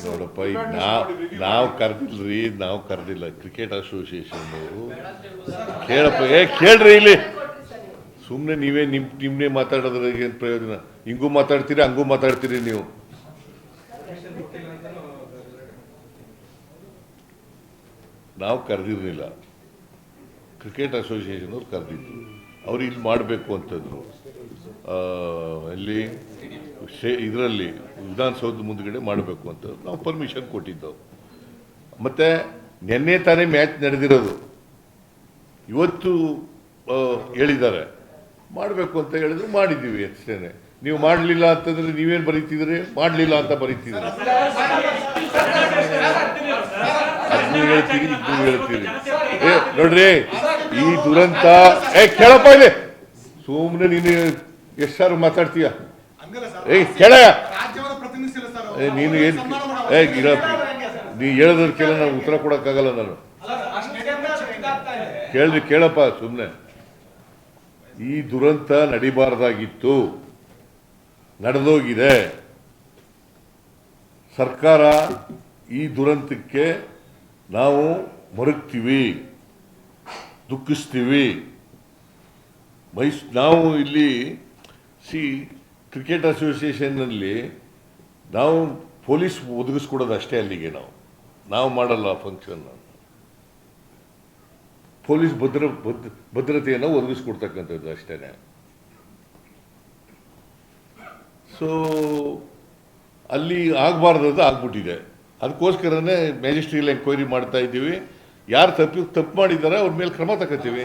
ನೋಡಪ್ಪ ಈಗ ನಾವು ಕರೆದಿಲ್ರಿ, ನಾವು ಕರೆದಿಲ್ಲ. ಕ್ರಿಕೆಟ್ ಅಸೋಸಿಯೇಷನ್ ಅವರು ಕೇಳಪ್ಪ, ಕೇಳ್ರಿ ಇಲ್ಲಿ. ಸುಮ್ಮನೆ ನೀವೇ ನಿಮ್ಮನ್ನೇ ಮಾತಾಡೋದ್ರೆ ಏನು ಪ್ರಯೋಜನ? ಹಿಂಗೂ ಮಾತಾಡ್ತೀರಿ, ಹಂಗೂ ಮಾತಾಡ್ತೀರಿ ನೀವು. ನಾವು ಕರೆದಿರಲಿಲ್ಲ, ಕ್ರಿಕೆಟ್ ಅಸೋಸಿಯೇಷನ್ ಅವ್ರು ಕರೆದಿದ್ರು. ಅವ್ರು ಇಲ್ಲಿ ಮಾಡಬೇಕು ಅಂತಂದರು. ಇಲ್ಲಿ ಇದರಲ್ಲಿ ವಿಧಾನಸೌಧ ಮುಂದ್ಗಡೆ ಮಾಡಬೇಕು ಅಂತ ನಾವು ಪರ್ಮಿಷನ್ ಕೊಟ್ಟಿದ್ದೆವು. ಮತ್ತು ನಿನ್ನೆ ತಾನೇ ಮ್ಯಾಚ್ ನಡೆದಿರೋದು, ಇವತ್ತು ಹೇಳಿದ್ದಾರೆ ಮಾಡಬೇಕು ಅಂತ ಹೇಳಿದ್ರು, ಮಾಡಿದ್ದೀವಿ ಅಷ್ಟೇ. ನೀವು ಮಾಡಲಿಲ್ಲ ಅಂತಂದರೆ ನೀವೇನು ಬರೀತಿದ್ರಿ? ಮಾಡಲಿಲ್ಲ ಅಂತ ಬರೀತಿದ್ರಿ. ಅದನ್ನು ಹೇಳ್ತೀರಿ, ಇದನ್ನು ಹೇಳ್ತೀರಿ. ನೋಡ್ರಿ, ಈ ದುರಂತ ಕೇಳಪ್ಪ ಇಲ್ಲಿ. ಸುಮ್ಮನೆ ನೀನು ಎಷ್ಟಾರು ಮಾತಾಡ್ತೀಯ? ಕೇಳಯ್ಯ, ನೀನು ಏನು ನೀ ಹೇಳೋದಕ್ಕೆಲ್ಲ ನಾನು ಉತ್ತರ ಕೊಡೋಕ್ಕಾಗಲ್ಲ. ನಾನು ಕೇಳಪ್ಪ ಸುಮ್ಮನೆ. ಈ ದುರಂತ ನಡಿಬಾರ್ದಾಗಿತ್ತು, ನಡೆದೋಗಿದೆ. ಸರ್ಕಾರ ಈ ದುರಂತಕ್ಕೆ ನಾವು ಮರುಗ್ತೀವಿ, ದುಃಖಿಸ್ತೀವಿ. ನಾವು ಇಲ್ಲಿ ಕ್ರಿಕೆಟ್ ಅಸೋಸಿಯೇಷನ್ನಲ್ಲಿ ನಾವು ಪೊಲೀಸ್ ಒದಗಿಸ್ಕೊಡೋದು ಅಷ್ಟೇ. ಅಲ್ಲಿಗೆ ನಾವು ಮಾಡಲ್ಲ ಫಂಕ್ಷನ್. ಪೊಲೀಸ್ ಭದ್ರತೆಯನ್ನು ಒದಗಿಸ್ಕೊಡ್ತಕ್ಕಂಥದ್ದು ಅಷ್ಟೇ. ಸೊ ಅಲ್ಲಿ ಆಗಬಾರ್ದದು ಆಗ್ಬಿಟ್ಟಿದೆ. ಅದಕ್ಕೋಸ್ಕರನೇ ಮ್ಯಾಜಿಸ್ಟ್ರಿಯಲ್ ಎಂಕ್ವೈರಿ ಮಾಡ್ತಾ ಇದ್ದೀವಿ. ಯಾರು ತಪ್ಪು ಮಾಡಿದ್ದಾರೆ ಅವ್ರ ಮೇಲೆ ಕ್ರಮ ತಗೋತೀವಿ.